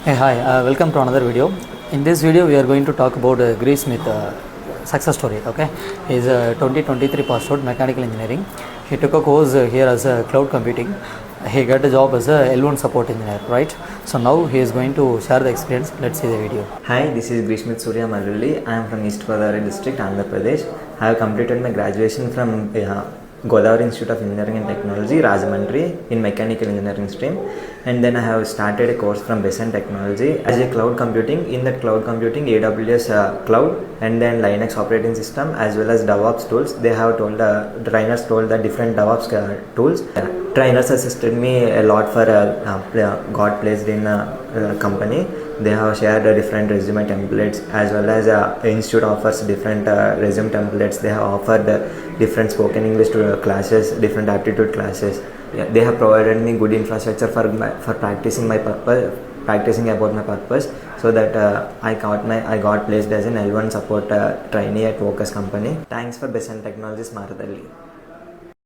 Hey, hi, welcome to another video. In this video, we are going to talk about Greece Smith success story. Okay, he is a 2023 passed out mechanical engineering. He took a course here as a cloud computing. He got a job as a L1 support engineer, right? So now he is going to share the experience. Let's see the video. Hi, this is Grishmit Surya Marulli. I am from East Godavari district, Andhra Pradesh. I have completed my graduation from Godavari Institute of Engineering and Technology, Rajahmundry, in mechanical engineering stream, and then I have started a course from Besant Technologies as a cloud computing. In that cloud computing, AWS cloud and then Linux operating system as well as DevOps tools. They have told the trainers told the different DevOps tools. Trainers assisted me a lot for got placed in a company. They have shared different resume templates as well as institute offers different resume templates. They have offered different spoken English classes, different aptitude classes. Yeah, they have provided me good infrastructure for practicing my purpose, practicing about my purpose, so that I got placed as an L1 support trainee at Focus company. Thanks for Besant Technologies, Marathahalli.